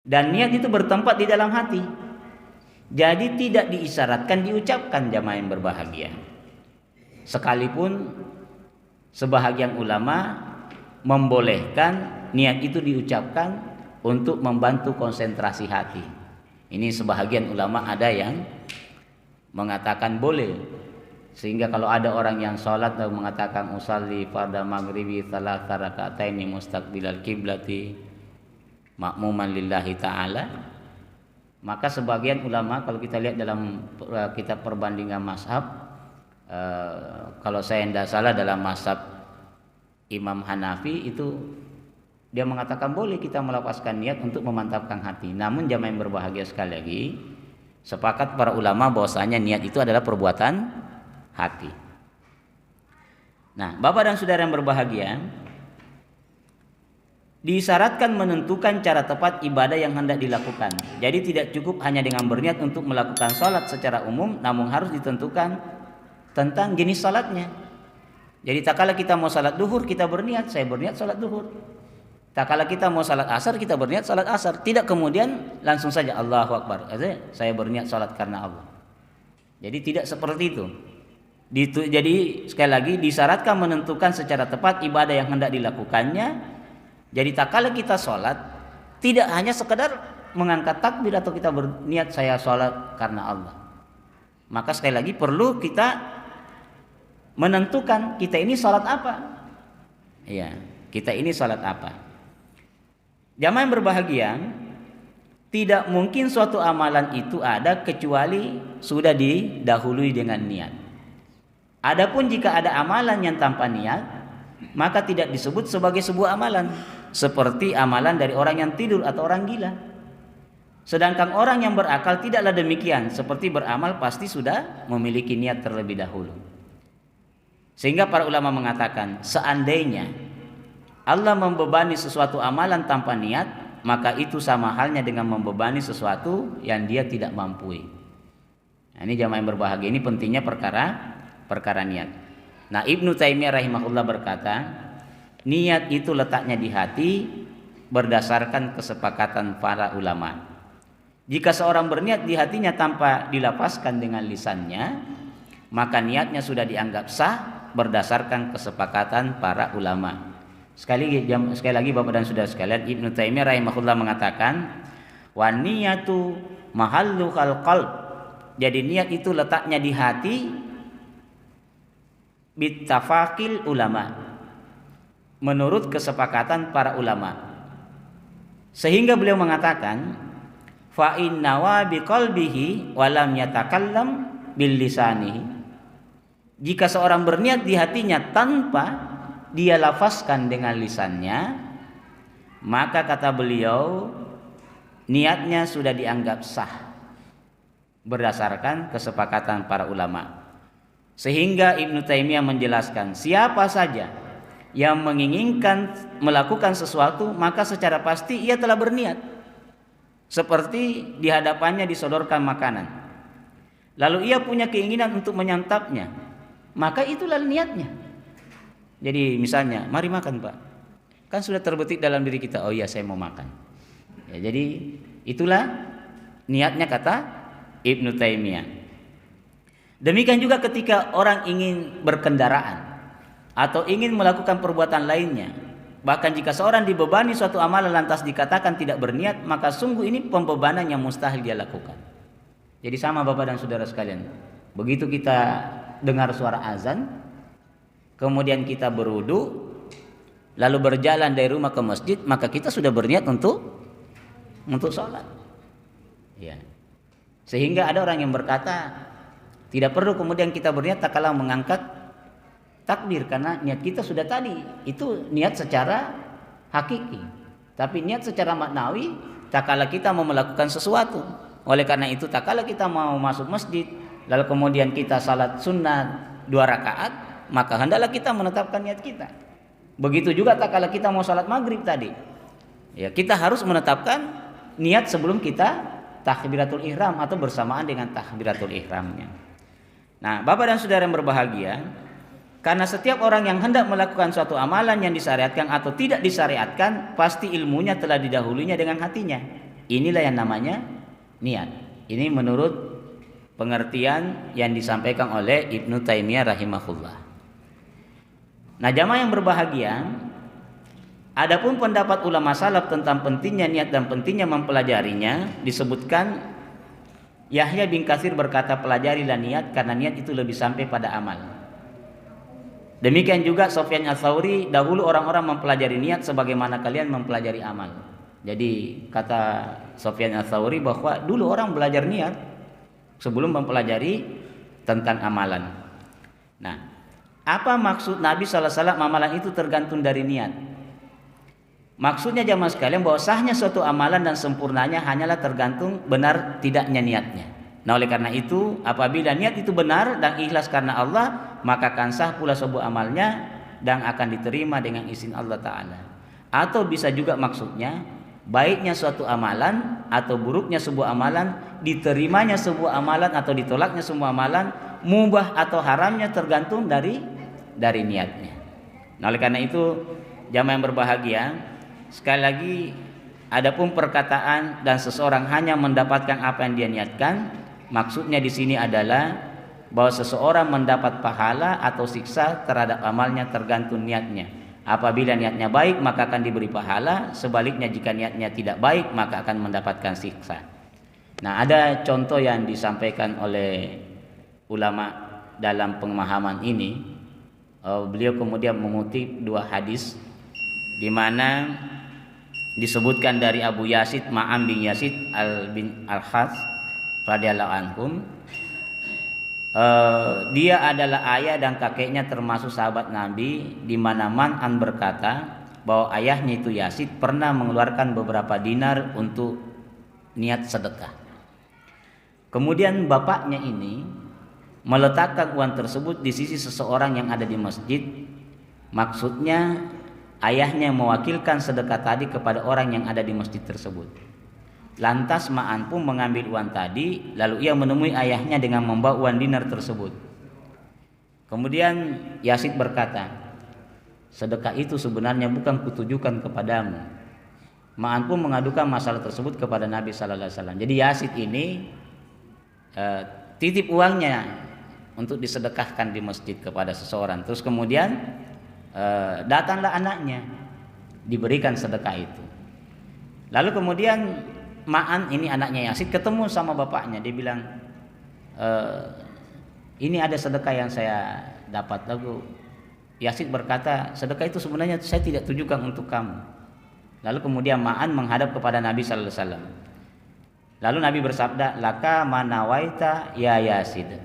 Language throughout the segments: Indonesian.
Dan niat itu bertempat di dalam hati. Jadi tidak diisyaratkan diucapkan, jamaah yang berbahagia. Sekalipun sebahagian ulama membolehkan niat itu diucapkan untuk membantu konsentrasi hati. Ini sebahagian ulama ada yang mengatakan boleh. Sehingga kalau ada orang yang sholat dan mengatakan usalli fardha maghribi tsalatsa raka'ataini mustaqbilal kiblati ma'muman lillahi ta'ala, maka sebagian ulama, kalau kita lihat dalam kitab perbandingan mazhab, kalau saya tidak salah dalam mazhab Imam Hanafi itu dia mengatakan boleh kita melafazkan niat untuk memantapkan hati. Namun jamaah yang berbahagia, sekali lagi sepakat para ulama bahwasanya niat itu adalah perbuatan hati. Nah, Bapak dan Saudara yang berbahagia, disyaratkan menentukan cara tepat ibadah yang hendak dilakukan. Jadi tidak cukup hanya dengan berniat untuk melakukan sholat secara umum, namun harus ditentukan tentang jenis sholatnya. Jadi tak kala kita mau sholat duhur, kita berniat, saya berniat sholat duhur. Tak kala kita mau sholat asar, kita berniat sholat asar. Tidak kemudian langsung saja Allahu Akbar, saya berniat sholat karena Allah. Jadi tidak seperti itu. Jadi sekali lagi disyaratkan menentukan secara tepat ibadah yang hendak dilakukannya. Jadi tak kala kita sholat, tidak hanya sekedar mengangkat takbir atau kita berniat saya sholat karena Allah. Maka sekali lagi perlu kita menentukan kita ini sholat apa. Ya, kita ini sholat apa. Jamaah yang berbahagia, tidak mungkin suatu amalan itu ada kecuali sudah didahului dengan niat. Adapun jika ada amalan yang tanpa niat, maka tidak disebut sebagai sebuah amalan, seperti amalan dari orang yang tidur atau orang gila. Sedangkan orang yang berakal tidaklah demikian, seperti beramal pasti sudah memiliki niat terlebih dahulu. Sehingga para ulama mengatakan, seandainya Allah membebani sesuatu amalan tanpa niat, maka itu sama halnya dengan membebani sesuatu yang dia tidak mampu. Nah, ini jamaah yang berbahagia, ini pentingnya perkara niat. Nah, Ibnu Taimiyah rahimahullah berkata, niat itu letaknya di hati berdasarkan kesepakatan para ulama. Jika seorang berniat di hatinya tanpa dilafazkan dengan lisannya, maka niatnya sudah dianggap sah berdasarkan kesepakatan para ulama. Sekali lagi Bapak dan Saudara sekalian, Ibnu Taimiyah rahimahullah mengatakan, wa niyatu mahallu qalb. Jadi niat itu letaknya di hati bittafaqil ulama, menurut kesepakatan para ulama. Sehingga beliau mengatakan, fa innawa biqalbihi wa lam yatakallam bil lisanihi. Jika seorang berniat di hatinya tanpa dia lafazkan dengan lisannya, maka kata beliau niatnya sudah dianggap sah berdasarkan kesepakatan para ulama. Sehingga Ibnu Taimiyah menjelaskan, siapa saja yang menginginkan melakukan sesuatu, maka secara pasti ia telah berniat. Seperti di hadapannya disodorkan makanan, lalu ia punya keinginan untuk menyantapnya, maka itulah niatnya. Jadi misalnya, mari makan Pak, kan sudah terbetik dalam diri kita, oh iya saya mau makan. Ya, jadi itulah niatnya, kata Ibnu Taimiyah. Demikian juga ketika orang ingin berkendaraan atau ingin melakukan perbuatan lainnya, bahkan jika seorang dibebani suatu amalan lantas dikatakan tidak berniat, maka sungguh ini pembebanan yang mustahil dia lakukan. Jadi sama Bapak dan Saudara sekalian, begitu kita dengar suara azan, kemudian kita berwudu, lalu berjalan dari rumah ke masjid, maka kita sudah berniat untuk sholat. Ya. Sehingga ada orang yang berkata, tidak perlu kemudian kita berniat tak kalah mengangkat takbir, karena niat kita sudah tadi. Itu niat secara hakiki. Tapi niat secara maknawi, tak kalah kita mau melakukan sesuatu. Oleh karena itu, tak kalah kita mau masuk masjid, lalu kemudian kita salat sunnah 2 rakaat, maka hendaklah kita menetapkan niat kita. Begitu juga tak kalah kita mau salat maghrib tadi. Ya, kita harus menetapkan niat sebelum kita takbiratul ihram atau bersamaan dengan takbiratul ihramnya. Nah, Bapak dan Saudara yang berbahagia, karena setiap orang yang hendak melakukan suatu amalan yang disyariatkan atau tidak disyariatkan, pasti ilmunya telah didahulunya dengan hatinya. Inilah yang namanya niat. Ini menurut pengertian yang disampaikan oleh Ibnu Taimiyah rahimahullah. Nah, jamaah yang berbahagia, adapun pendapat ulama salaf tentang pentingnya niat dan pentingnya mempelajarinya, disebutkan Yahya bin Katsir berkata, pelajarilah niat karena niat itu lebih sampai pada amal. Demikian juga Sufyan Ats-Tsauri, dahulu orang-orang mempelajari niat sebagaimana kalian mempelajari amal. Jadi kata Sufyan Ats-Tsauri bahwa dulu orang belajar niat sebelum mempelajari tentang amalan. Nah, apa maksud Nabi SAW amalan itu tergantung dari niat? Maksudnya jamaah sekalian bahwa sahnya suatu amalan dan sempurnanya hanyalah tergantung benar tidaknya niatnya. Nah, oleh karena itu apabila niat itu benar dan ikhlas karena Allah, maka akan sah pula sebuah amalnya dan akan diterima dengan izin Allah Ta'ala. Atau bisa juga maksudnya baiknya suatu amalan atau buruknya sebuah amalan, diterimanya sebuah amalan atau ditolaknya sebuah amalan, mubah atau haramnya tergantung dari niatnya. Nah, oleh karena itu jamaah yang berbahagia, sekali lagi adapun perkataan dan seseorang hanya mendapatkan apa yang dia niatkan, maksudnya di sini adalah bahwa seseorang mendapat pahala atau siksa terhadap amalnya tergantung niatnya. Apabila niatnya baik maka akan diberi pahala, sebaliknya jika niatnya tidak baik maka akan mendapatkan siksa. Nah, ada contoh yang disampaikan oleh ulama dalam pemahaman ini. Beliau kemudian mengutip dua hadis di mana disebutkan dari Abu Yazid Ma'an bin Yazid bin Al-Has radhiyallahu anhum. Dia adalah ayah dan kakeknya termasuk sahabat Nabi, di mana Ma'an berkata bahwa ayahnya itu Yazid pernah mengeluarkan beberapa dinar untuk niat sedekah. Kemudian bapaknya ini meletakkan uang tersebut di sisi seseorang yang ada di masjid. Maksudnya ayahnya mewakilkan sedekah tadi kepada orang yang ada di masjid tersebut. Lantas Ma'an pun mengambil uang tadi, lalu ia menemui ayahnya dengan membawa uang dinar tersebut. Kemudian Yazid berkata, sedekah itu sebenarnya bukan kutujukan kepadamu. Ma'an pun mengadukan masalah tersebut kepada Nabi Sallallahu Alaihi Wasallam. Jadi Yazid ini titip uangnya untuk disedekahkan di masjid kepada seseorang. Terus kemudian datanglah anaknya, diberikan sedekah itu. Lalu kemudian Ma'an ini anaknya Yazid ketemu sama bapaknya. Dia bilang, ini ada sedekah yang saya dapat. Lalu Yazid berkata, sedekah itu sebenarnya saya tidak tujukan untuk kamu. Lalu kemudian Ma'an menghadap kepada Nabi Sallallahu Alaihi Wasallam. Lalu Nabi bersabda, laka manawaita ya Yazid,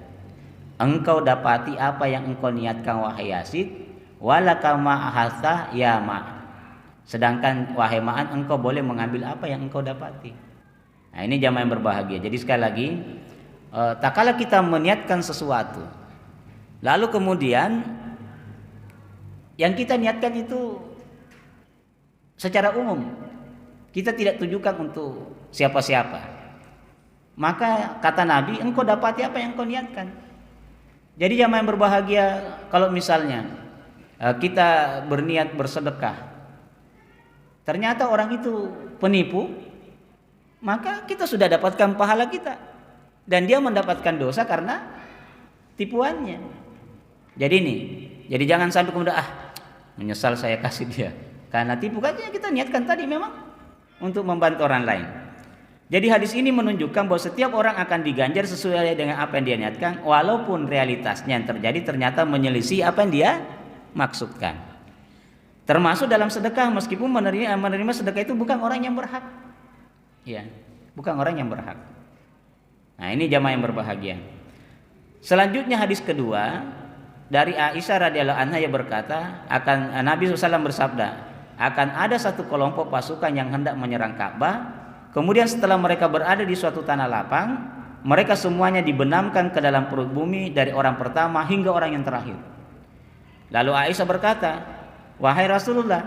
engkau dapati apa yang engkau niatkan wahai Yazid, walaka ma'ahasta ya Ma', sedangkan wahai Ma'an engkau boleh mengambil apa yang engkau dapati. Nah, ini jamaah yang berbahagia. Jadi sekali lagi, tak kala kita meniatkan sesuatu, lalu kemudian yang kita niatkan itu secara umum, kita tidak tujukan untuk siapa-siapa, maka kata Nabi, engkau dapati apa yang engkau niatkan. Jadi jamaah yang berbahagia, kalau misalnya kita berniat bersedekah, ternyata orang itu penipu, maka kita sudah dapatkan pahala kita, dan dia mendapatkan dosa karena tipuannya. Jadi jangan sampai kemudian menyesal saya kasih dia karena tipu. Katanya kita niatkan tadi memang untuk membantu orang lain. Jadi hadis ini menunjukkan bahwa setiap orang akan diganjar sesuai dengan apa yang dia niatkan, walaupun realitasnya yang terjadi ternyata menyelisih apa yang dia maksudkan. Termasuk dalam sedekah, meskipun menerima sedekah itu bukan orang yang berhak. Ya, bukan orang yang berhak. Nah, ini jamaah yang berbahagia. Selanjutnya hadis kedua dari Aisyah radhiyallahu anha, yang berkata, Nabi SAW bersabda, akan ada satu kelompok pasukan yang hendak menyerang Ka'bah. Kemudian setelah mereka berada di suatu tanah lapang, mereka semuanya dibenamkan ke dalam perut bumi dari orang pertama hingga orang yang terakhir. Lalu Aisyah berkata, wahai Rasulullah,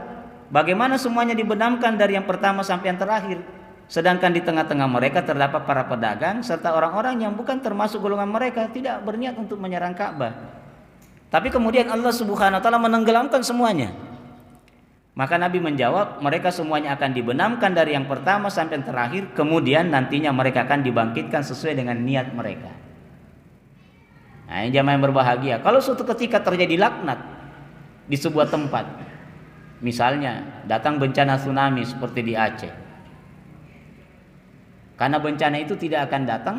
bagaimana semuanya dibenamkan dari yang pertama sampai yang terakhir, sedangkan di tengah-tengah mereka terdapat para pedagang serta orang-orang yang bukan termasuk golongan mereka tidak berniat untuk menyerang Ka'bah. Tapi kemudian Allah Subhanahu wa taala menenggelamkan semuanya. Maka Nabi menjawab, mereka semuanya akan dibenamkan dari yang pertama sampai yang terakhir, kemudian nantinya mereka akan dibangkitkan sesuai dengan niat mereka. Nah, ini jamaah yang berbahagia. Kalau suatu ketika terjadi laknat di sebuah tempat, misalnya datang bencana tsunami seperti di Aceh, karena bencana itu tidak akan datang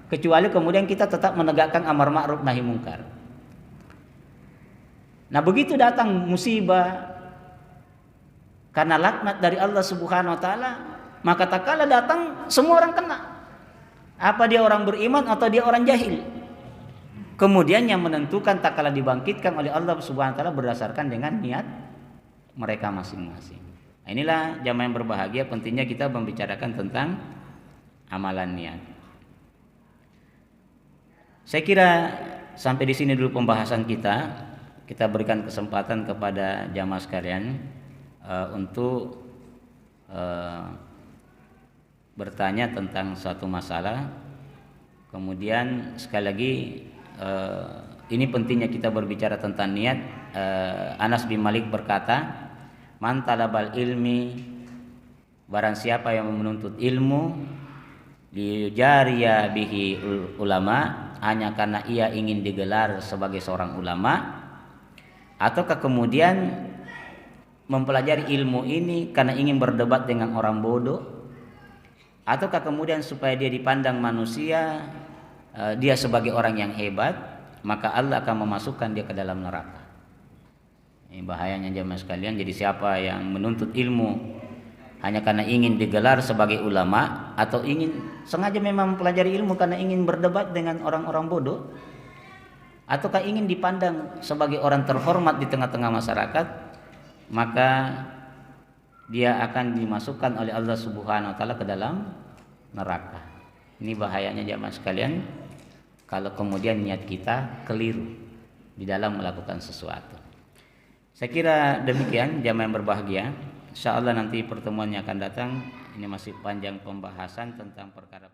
kecuali kemudian kita tetap menegakkan amar ma'ruf nahi mungkar. Nah, begitu datang musibah karena laknat dari Allah Subhanahu wa taala, maka tak kala datang semua orang kena. Apa dia orang beriman atau dia orang jahil? Kemudian yang menentukan tak kala dibangkitkan oleh Allah Subhanahu wa taala berdasarkan dengan niat mereka masing-masing. Nah, inilah jamaah yang berbahagia, pentingnya kita membicarakan tentang amalan niat. Saya kira sampai di sini dulu pembahasan kita. Kita berikan kesempatan kepada jamaah sekalian untuk bertanya tentang suatu masalah. Kemudian sekali lagi ini pentingnya kita berbicara tentang niat. Anas bin Malik berkata, "Man talabal ilmi, barang siapa yang menuntut ilmu, liyujariya bihi ulama, hanya karena ia ingin digelar sebagai seorang ulama, ataukah kemudian mempelajari ilmu ini karena ingin berdebat dengan orang bodoh, ataukah kemudian supaya dia dipandang manusia dia sebagai orang yang hebat, maka Allah akan memasukkan dia ke dalam neraka." Ini bahayanya jemaah sekalian. Jadi siapa yang menuntut ilmu hanya karena ingin digelar sebagai ulama, atau ingin sengaja memang mempelajari ilmu karena ingin berdebat dengan orang-orang bodoh, ataukah ingin dipandang sebagai orang terhormat di tengah-tengah masyarakat, maka dia akan dimasukkan oleh Allah Subhanahu wa taala ke dalam neraka. Ini bahayanya jamaah sekalian kalau kemudian niat kita keliru di dalam melakukan sesuatu. Saya kira demikian jamaah yang berbahagia. Insyaallah nanti pertemuan yang akan datang ini masih panjang pembahasan tentang perkara